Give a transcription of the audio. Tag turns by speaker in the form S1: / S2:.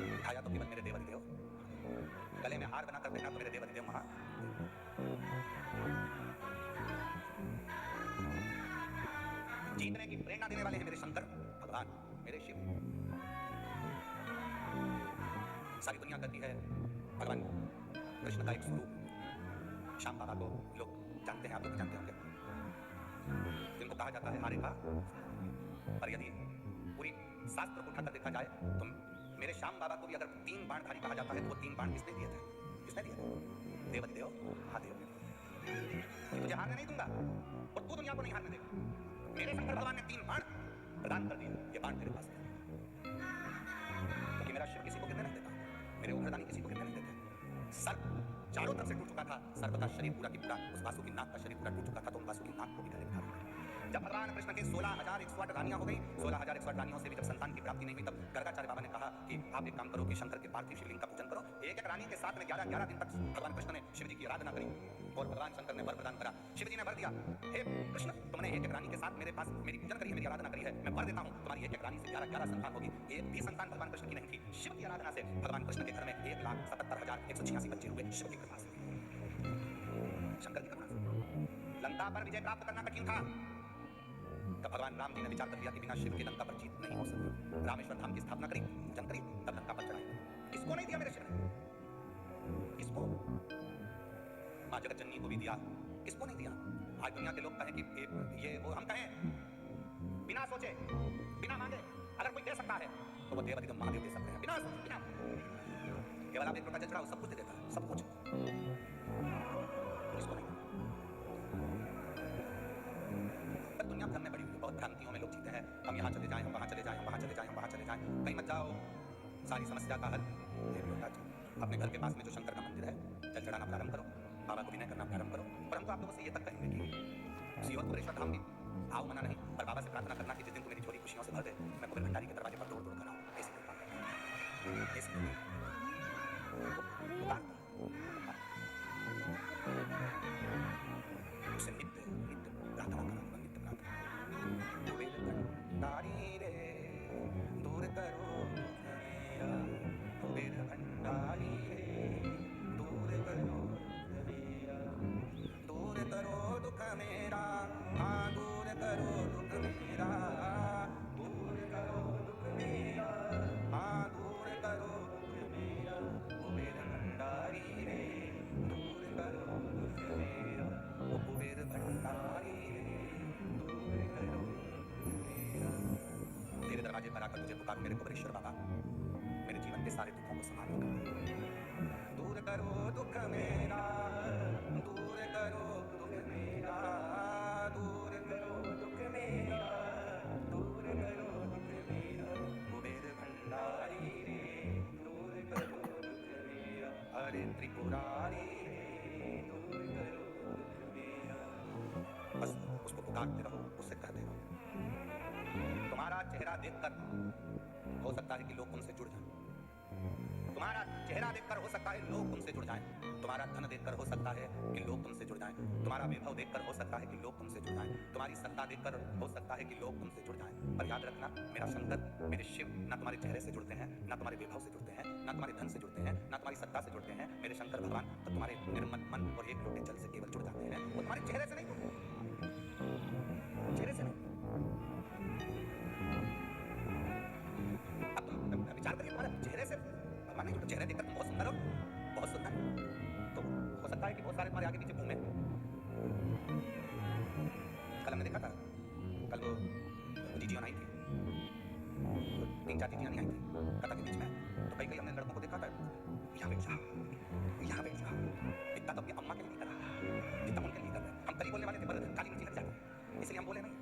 S1: दिखाया तो केवल मेरे देवाधिदेव, गले में हार बनाकर पहना तो मेरे देवाधिदेव महा। जीतने की प्रेरणा देने वाले हैं मेरे शंकर भगवान, मेरे शिव। सारी दुनिया कहती है भगवान कृष्ण का एक स्वरूप श्याम बाबा को लोग जानते हैं, आप लोग भी जानते होंगे, जिनको कहा जाता है हारे का। पर यदि पूरी शास्त्र को उठाकर देखा जाए तो मेरे श्याम बाबा को भी अगर 3 बाणधारी कहा जाता है तो वो 3 बाण किसने दिए थे? किसने दिए थे? देवाधिदेव महादेव ने दिए। तुझे हारने नहीं दूंगा और तू दुनिया को नहीं हारने देगा। मेरे शंकर भगवान ने 3 बाण प्रदान कर दिए, ये बाण तेरे पास है, क्योंकि मेरा शिव किसी को गिरने नहीं देता, मेरे उग्रदानी किसी को गिरने नहीं देते। सर्प चारों तरफ से टूट चुका था, सर्प का शरीर पूरा की पूरा, उस वासु की नाक का शरीर पूरा टूट चुका था, तो उन वासु की नाक को भी गले में धारण किया। जब भगवान कृष्ण के 16,108 रानियां हो गई, 16,108 रानियों से भी जब संतान की प्राप्ति नहीं हुई, तब गर्गाचार्य बाबा ने कहा कि आप एक काम करो कि शंकर के पार्थिव शिवलिंग का पूजन करो। एक एक रानी के साथ में 11-11 दिन तक भगवान कृष्ण ने शिव जी की आराधना करी और भगवान शंकर ने वर प्रदान करा। शिव जी ने वर दिया, हे कृष्ण, तुमने एक एक रानी के साथ मेरे पास मेरी पूजन करी है, मेरी आराधना करी है, मैं वर देता हूँ, तुम्हारी एक एक रानी से 11-11 संतान होगी। एक भी संतान भगवान कृष्ण की नहीं थी। शिव की आराधना से भगवान कृष्ण के घर में 1,77,186 बच्चे हुए, शिव की कृपा से, शंकर की कृपा से। लंका पर विजय प्राप्त करना कठिन था, तब भगवान राम जी ने विचार कर लिया कि बिना शिव के लंका पर जीत नहीं हो सकती। रामेश्वर धाम की स्थापना करी, पूजन करी, तब लंका पर चढ़ाई। किसको नहीं दिया मेरे शिव ने? किसको? मां जगत जननी को भी दिया, किसको नहीं दिया? आज दुनिया के लोग कहें कि ये वो, हम कहें बिना सोचे बिना मांगे अगर कोई दे सकता है तो वो देवाधिदेव महादेव दे सकते हैं, बिना सोचे बिना। केवल आप एक लोटा जल चढ़ाओ, सब कुछ दे देता है, सब कुछ। किसको नहीं? दुनिया भर में बड़ी हुई, बहुत भ्रांतियों में लोग जीते हैं, हम यहाँ चले जाएं, हम वहाँ चले जाएं, हम वहाँ चले जाएं, हम वहाँ चले जाएं, कहीं मत जाओ, सारी समस्या का हल अपने घर के पास में जो शंकर का मंदिर है, जल चढ़ाना प्रारंभ करो, बाबा को विनय करना प्रारंभ करो। परंतु आप लोगों से ये तक कहेंगे कि सीहोर कुबेरेश्वर धाम भी आओ, मना नहीं, पर बाबा से प्रार्थना करना कि जिस दिन तू मेरी झोली खुशियों से भर दे, मैं कुबेर भंडारी के दरवाजे पर दौड़ दौड़ कर आऊँ। ऐसी कृपा कर, ऐसी उसे नित्य नित्य प्रार्थना करूंगा, नित्य प्रार्थना। कुबेर भंडारी रे दूर करो मेरा, कुबेर भंडारी रे दूर करो मेरा, दूर करो दुख मेरा, हाँ दूर करो दुख मेरा, दूर करो दुख मेरा, हाँ दूर करो दुख मेरा, कुबेर भंडारी रे दूर करो दुख मेरा, कुबेर भंडारी रे दूर करो दुख मेरा। तेरे दरवाजे पर आकर तुझे पुकारूं मेरे कुबेरेश्वर बाबा, मेरे जीवन के सारे दुखों को संभाल कर। दूर करो दुख मेरा, दूर करो दुख मेरा, दूर करो दुख मेरा, दूर करो दुख मेरा, कुबेर भंडारी रे दूर करो दुख मेरा, अरे त्रिपुरारी रे दूर करो दुख मेरा। बस उसको पुकारते रहो, उससे कहते रहो। तुम्हारा चेहरा देखकर हो सकता है कि लोग तुमसे जुड़ जाएं, तुम्हारा चेहरा देखकर हो सकता है लोग तुमसे जुड़ जाएं, तुम्हारा धन देखकर हो सकता है कि लोग तुमसे जुड़ जाएं, तुम्हारा वैभव देखकर हो सकता है कि लोग तुमसे जुड़ जाएं, तुम्हारी सत्ता देखकर हो सकता है कि लोग तुमसे जुड़ जाएं। पर याद रखना, मेरा शंकर, मेरे शिव ना तुम्हारे चेहरे से जुड़ते हैं, ना तुम्हारे वैभव से जुड़ते हैं, ना तुम्हारे धन से जुड़ते हैं, ना तुम्हारी सत्ता से जुड़ते हैं। मेरे शंकर भगवान तो तुम्हारे निर्मल मन और एक लोटे जल से केवल जुड़ जाते हैं, वो तुम्हारे चेहरे से नहीं जुड़ते, चेहरे से नहीं। अब तुम विचार करिए, तुम्हारे चेहरे से भगवान नहीं जुड़ते, चेहरे देखकर तुम बहुत सुंदर हो, बहुत सुंदर, तो हो सकता है कि बहुत सारे तुम्हारे आगे पीछे घूमे। कल हमने देखा था, कल वो जीजियां आई थी, 3-4 जीजियां नहीं आई थी कथा के बीच में, तो कई हमने लड़कों को देखा था, यहाँ बैठ जाओ, यहाँ बैठ जाओ, इतना तो अपनी अम्मा के लिए नहीं कर रहा, जितना उनके लिए कर रहे। हम कल ही बोलने वाले थे पर काली मिर्ची लग जाती है, इसलिए हम बोले नहीं।